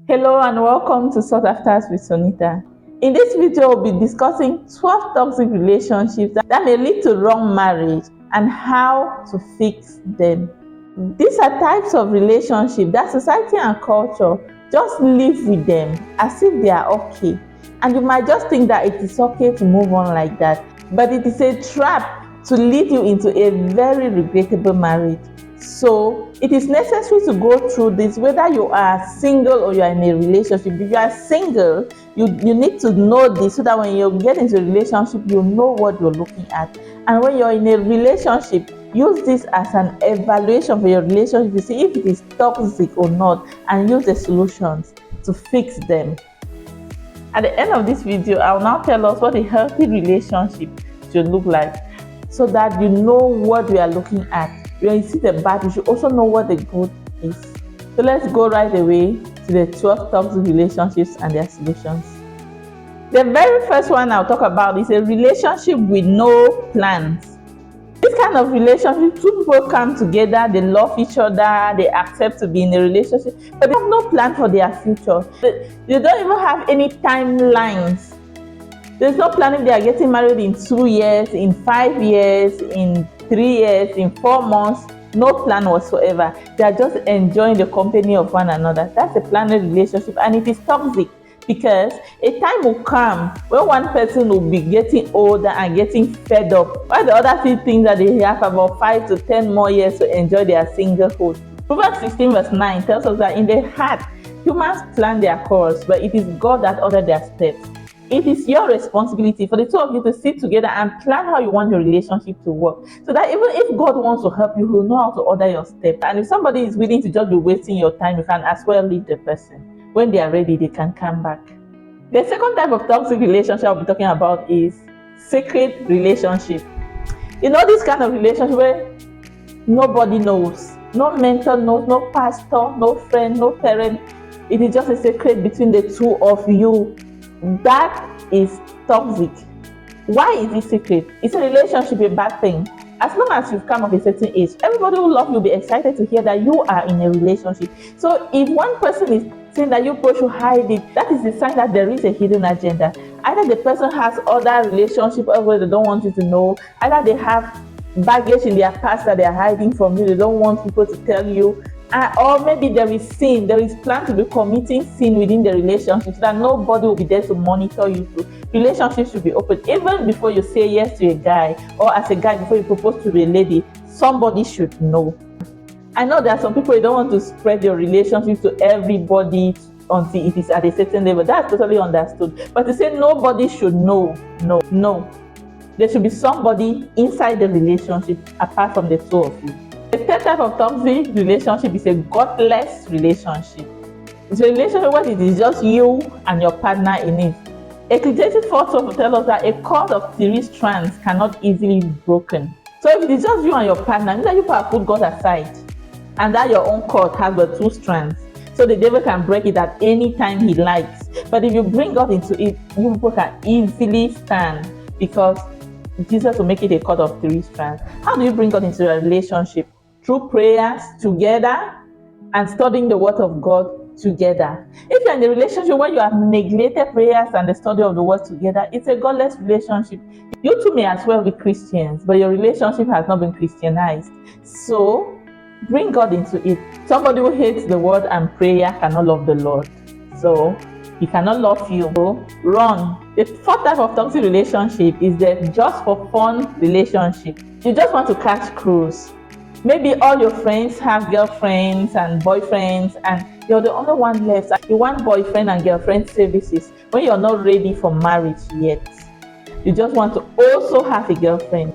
Hello and welcome to Sought Afters with Sonita. In this video, we'll be discussing 12 toxic relationships that may lead to wrong marriage and how to fix them. These are types of relationships that society and culture just live with them as if they are okay. And you might just think that it is okay to move on like that, but it is a trap to lead you into a very regrettable marriage. So it is necessary to go through this, whether you are single or you are in a relationship. If you are single, you need to know this so that when you get into a relationship, you know what you're looking at. And when you're in a relationship, use this as an evaluation for your relationship to see if it is toxic or not, and use the solutions to fix them. At the end of this video, I will now tell us what a healthy relationship should look like, so that you know what we are looking at. When you see the bad, you should also know what the good is. So let's go right away to the 12 toxic relationships and their solutions. The very first one I'll talk about is a relationship with no plans. This kind of relationship, two people come together, they love each other, they accept to be in a relationship, but they have no plan for their future. They don't even have any timelines. There's no plan if they are getting married in 2 years, in 5 years, in 3 years, in 4 months. No plan whatsoever. They are just enjoying the company of one another. That's a planned relationship, and it is toxic because a time will come when one person will be getting older and getting fed up, while the other still think that they have about 5 to 10 more years to enjoy their singlehood. Proverbs 16 verse 9 tells us that in the heart, humans plan their course, but it is God that orders their steps. It is your responsibility for the two of you to sit together and plan how you want your relationship to work, so that even if God wants to help you, He will know how to order your steps. And if somebody is willing to just be wasting your time, you can as well leave the person. When they are ready, they can come back. The second type of toxic relationship I'll be talking about is secret relationship. You know, this kind of relationship where nobody knows, no mentor knows, no pastor, no friend, no parent. It is just a secret between the two of you. That is toxic. Why is it secret? Is a relationship a bad thing? As long as you've come of a certain age, everybody who loves you will be excited to hear that you are in a relationship. So if one person is saying that you both should hide it, that is a sign that there is a hidden agenda. Either the person has other relationship where they don't want you to know, either they have baggage in their past that they are hiding from you, they don't want people to tell you, or maybe there is sin, there is plan to be committing sin within the relationship, so that nobody will be there to monitor you through. Relationships should be open. Even before you say yes to a guy, or as a guy before you propose to a lady, somebody should know. I know there are some people, you don't want to spread your relationship to everybody until it is at a certain level. That's totally understood. But to say nobody should know, no. There should be somebody inside the relationship apart from the two of you. The third type of toxic relationship is a godless relationship. It's a relationship where it is just you and your partner in it. Ecclesiastes 4:12 tells us that a cord of 3 strands cannot easily be broken. So if it is just you and your partner, that you have put God aside, and that your own cord has but 2 strands, so the devil can break it at any time he likes. But if you bring God into it, you people can easily stand, because Jesus will make it a cord of 3 strands. How do you bring God into a relationship? Through prayers together and studying the word of God together. If you're in a relationship where you have neglected prayers and the study of the word together, it's a godless relationship. You two may as well be Christians, but your relationship has not been Christianized. So bring God into it. Somebody who hates the word and prayer cannot love the Lord. So he cannot love you. Run. The fourth type of toxic relationship is the just for fun relationship. You just want to catch cruise. Maybe all your friends have girlfriends and boyfriends, and you're the only one left. You want boyfriend and girlfriend services when you're not ready for marriage yet. You just want to also have a girlfriend.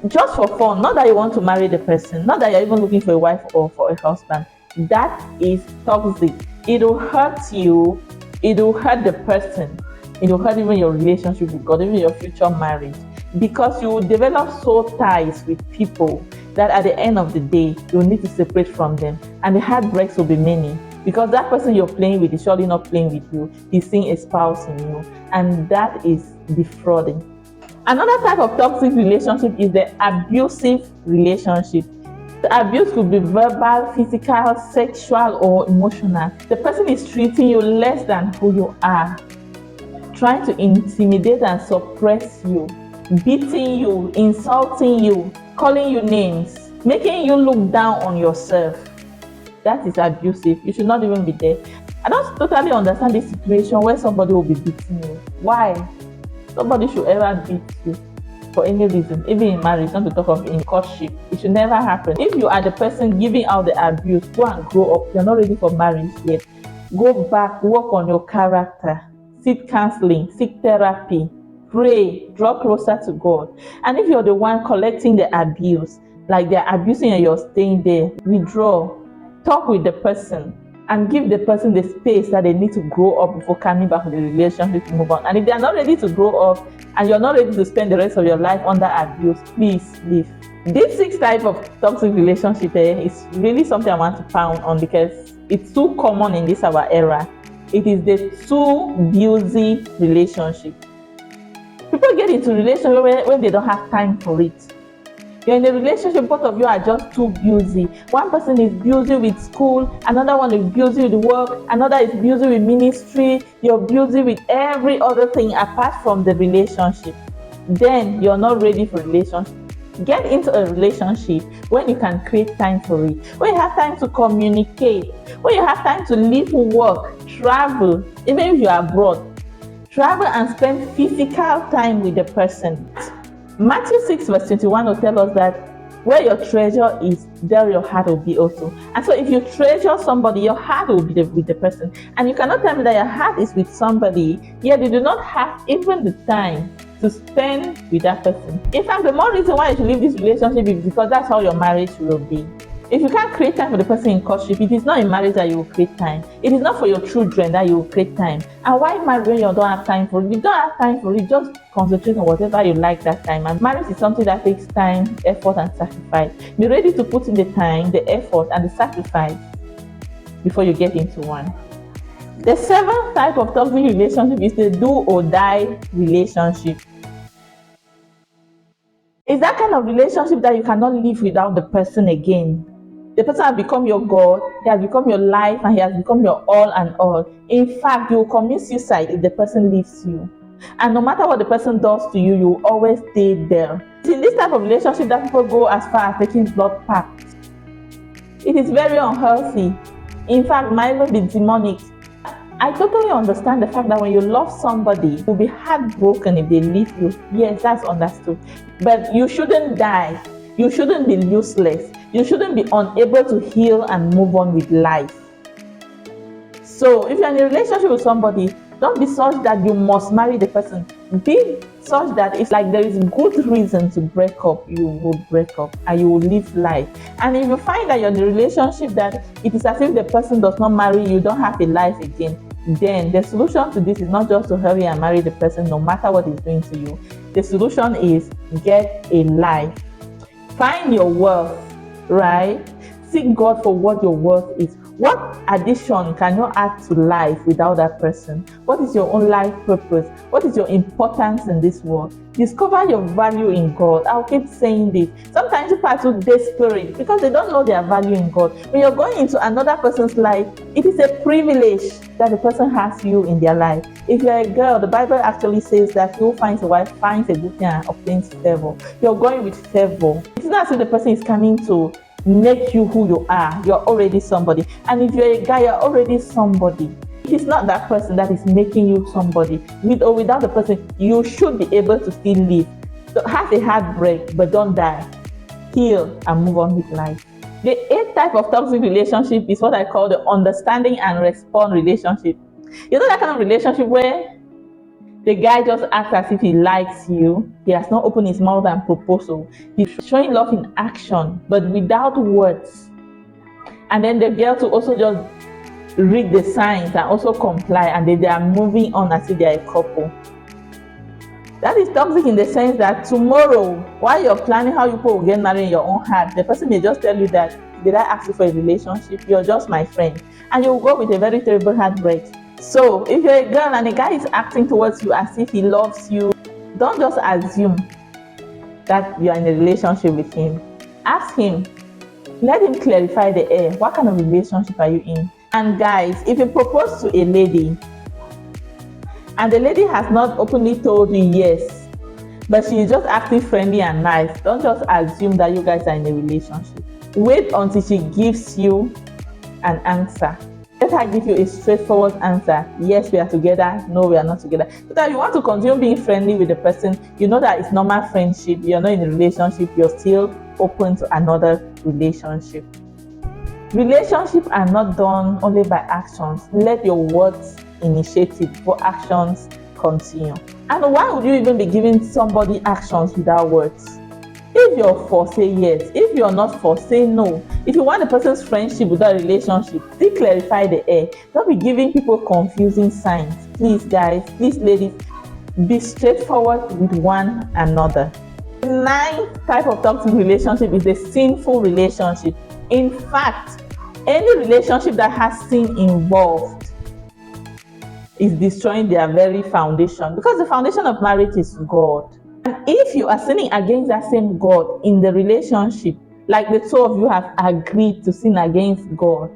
Just for fun, not that you want to marry the person, not that you're even looking for a wife or for a husband. That is toxic. It will hurt you. It will hurt the person. It will hurt even your relationship with God, even your future marriage, because you will develop soul ties with people that at the end of the day, you'll need to separate from them. And the heartbreaks will be many, because that person you're playing with is surely not playing with you. He's seeing a spouse in you, and that is defrauding. Another type of toxic relationship is the abusive relationship. The abuse could be verbal, physical, sexual, or emotional. The person is treating you less than who you are, trying to intimidate and suppress you, beating you, insulting you, calling you names, making you look down on yourself. That is abusive. You should not even be there. I don't totally understand this situation where somebody will be beating you. Why? Somebody should ever beat you for any reason, even in marriage, not to talk of in courtship. It should never happen. If you are the person giving out the abuse, go and grow up. You're not ready for marriage yet. Go back, work on your character, seek counseling, seek therapy, pray, draw closer to God. And if you're the one collecting the abuse, like they're abusing and you're staying there, withdraw, talk with the person, and give the person the space that they need to grow up before coming back to the relationship to move on. And if they are not ready to grow up and you're not ready to spend the rest of your life under abuse, please leave. This 6 type of toxic relationship is really something I want to pound on because it's too common in this our era. It is the too busy relationship. People get into relationship when they don't have time for it. You're in a relationship, both of you are just too busy. One person is busy with school, another one is busy with work, another is busy with ministry, you're busy with every other thing apart from the relationship. Then you're not ready for relationship. Get into a relationship when you can create time for it, when you have time to communicate, when you have time to live, work, travel, even if you're abroad. Travel and spend physical time with the person. Matthew 6 verse 21 will tell us that where your treasure is, there your heart will be also. And so if you treasure somebody, your heart will be with the person. And you cannot tell me that your heart is with somebody, yet you do not have even the time to spend with that person. In fact, the more reason why you should leave this relationship is because that's how your marriage will be. If you can't create time for the person in courtship, it is not in marriage that you will create time. It is not for your children that you will create time. And why marry when you don't have time for it? You don't have time for it, just concentrate on whatever you like that time. And marriage is something that takes time, effort, and sacrifice. Be ready to put in the time, the effort, and the sacrifice before you get into one. The 7th type of toxic relationship is the do or die relationship. It's that kind of relationship that you cannot live without the person again. The person has become your God, he has become your life, and he has become your all and all. In fact, you will commit suicide if the person leaves you. And no matter what the person does to you, you will always stay there. It's in this type of relationship that people go as far as taking blood pacts. It is very unhealthy. In fact, might even be demonic. I totally understand the fact that when you love somebody, you'll be heartbroken if they leave you. Yes, that's understood. But you shouldn't die. You shouldn't be useless. You shouldn't be unable to heal and move on with life. So if you're in a relationship with somebody, don't be such that you must marry the person. Be such that it's like there is good reason to break up, you will break up and you will live life. And if you find that you're in a relationship that it is as if the person does not marry you, don't have a life again, then the solution to this is not just to hurry and marry the person no matter what he's doing to you. The solution is get a life. Find your worth, right? Seek God for what your worth is. What addition can you add to life without that person? What is your own life purpose? What is your importance in this world? Discover your value in God. I'll keep saying this. Sometimes people are too desperate because they don't know their value in God. When you're going into another person's life, it is a privilege that the person has you in their life. If you're a girl, the Bible actually says that who finds a wife finds a good thing and obtains favor. You're going with favor. It's not as if the person is coming to make you who you are. You're already somebody. And if you're a guy, you're already somebody. It is not that person that is making you somebody. With or without the person, you should be able to still live. So have a heartbreak, but don't die. Heal and move on with life. The 8th type of toxic relationship is what I call the understanding and respond relationship. You know that kind of relationship where the guy just acts as if he likes you. He has not opened his mouth and proposal. He's showing love in action, but without words. And then the girl to also just read the signs and also comply, and then they are moving on as if they are a couple. That is toxic in the sense that tomorrow, while you're planning how you will get married in your own heart, the person may just tell you that, did I ask you for a relationship? You're just my friend. And you'll go with a very terrible heartbreak. So if you're a girl and a guy is acting towards you as if he loves you, don't just assume that you're in a relationship with him. Ask him, Let him clarify the air. What kind of relationship are you in? And guys, if you propose to a lady and the lady has not openly told you yes, but she is just acting friendly and nice, don't just assume that you guys are in a relationship. Wait until she gives you an answer. Let her give you a straightforward answer. Yes, we are together. No, we are not together. So that you want to continue being friendly with the person, you know that it's normal friendship. You're not in a relationship. You're still open to another relationship. Relationships are not done only by actions. Let your words initiate it before actions continue. And why would you even be giving somebody actions without words? If you're for, say yes. If you're not for, say no. If you want a person's friendship without a relationship, still clarify the air. Don't be giving people confusing signs. Please guys, please ladies, be straightforward with one another. The 9th type of toxic relationship is a sinful relationship. In fact, any relationship that has sin involved is destroying their very foundation, because the foundation of marriage is God. And if you are sinning against that same God in the relationship, like the two of you have agreed to sin against God,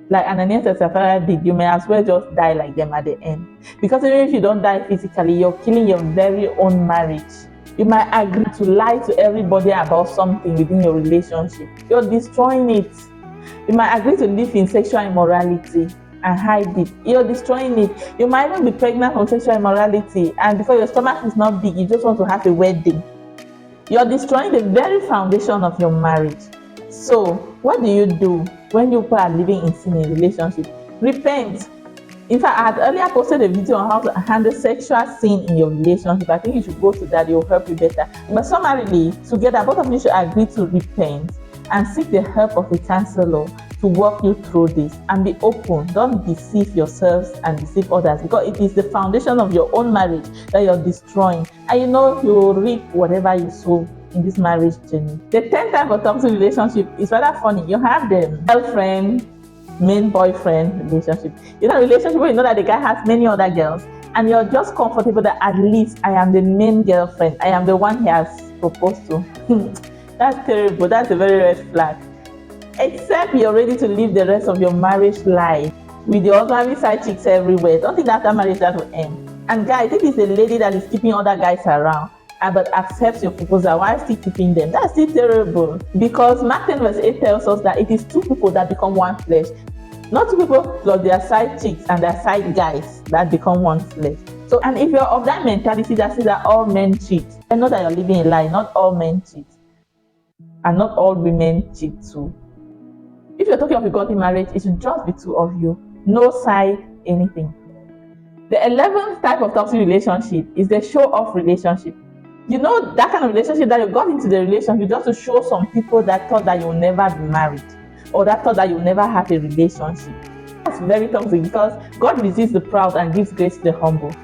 like Ananias and Sapphira did, you may as well just die like them at the end. Because even if you don't die physically, you're killing your very own marriage. You might agree to lie to everybody about something within your relationship. You're destroying it. You might agree to live in sexual immorality and hide it. You're destroying it. You might even be pregnant from sexual immorality, and because your stomach is not big, you just want to have a wedding. You're destroying the very foundation of your marriage. So what do you do when you are living in sin in a relationship? Repent. In fact, I had earlier posted a video on how to handle sexual sin in your relationship. I think you should go to that. It will help you better. But summarily, together, both of you should agree to repent and seek the help of a counselor to walk you through this, and be open. Don't deceive yourselves and deceive others, because it is the foundation of your own marriage that you're destroying, and you know you will reap whatever you sow in this marriage journey. The 10th type of toxic relationship is rather funny. You have the girlfriend, main boyfriend relationship. You know, a relationship where you know that the guy has many other girls, and you're just comfortable that at least I am the main girlfriend, I am the one he has proposed to. That's terrible. That's a very red flag. Except you're ready to live the rest of your marriage life with your husband side chicks everywhere. Don't think after marriage that will end. And guys, if it's a lady that is keeping other guys around but accepts your proposal while still keeping them, that's still terrible. Because Mark 10 verse 8 tells us that it is two people that become one flesh. Not two people plus their side chicks and their side guys that become one flesh. So, and if you're of that mentality that says that all men cheat, then know that you're living a lie. Not all men cheat. And not all women cheat too. If you're talking of a godly marriage, it should just be two of you. No side, anything. The 11th type of toxic relationship is the show-off relationship. You know, that kind of relationship that you got into the relationship just to show some people that thought that you'll never be married, or that thought that you'll never have a relationship. That's very toxic, because God resists the proud and gives grace to the humble.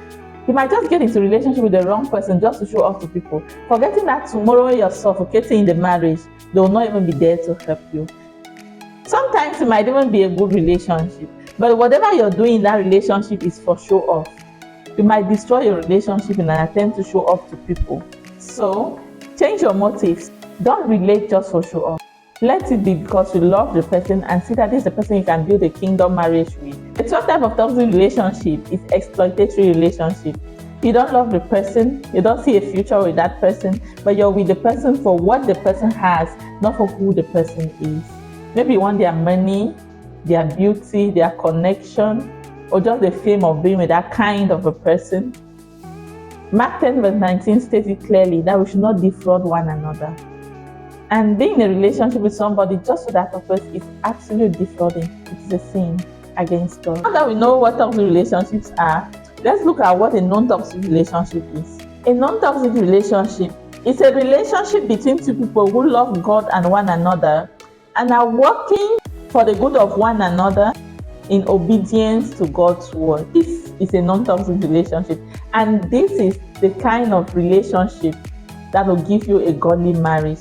You might just get into a relationship with the wrong person just to show off to people, forgetting that tomorrow when you're suffocating in the marriage, they will not even be there to help you. Sometimes it might even be a good relationship, but whatever you're doing in that relationship is for show off. You might destroy your relationship in an attempt to show off to people. So, change your motives. Don't relate just for show off. Let it be because you love the person and see that this is the person you can build a kingdom marriage with. The 12th type of toxic relationship is exploitatory relationship. You don't love the person, you don't see a future with that person, but you're with the person for what the person has, not for who the person is. Maybe you want their money, their beauty, their connection, or just the fame of being with that kind of a person. Mark 10 verse 19 states it clearly that we should not defraud one another. And being in a relationship with somebody just for that purpose is absolutely defrauding. It is a sin against God. Now that we know what toxic relationships are, let's look at what a non-toxic relationship is. A non-toxic relationship is a relationship between two people who love God and one another and are working for the good of one another in obedience to God's word. This is a non-toxic relationship, and this is the kind of relationship that will give you a godly marriage.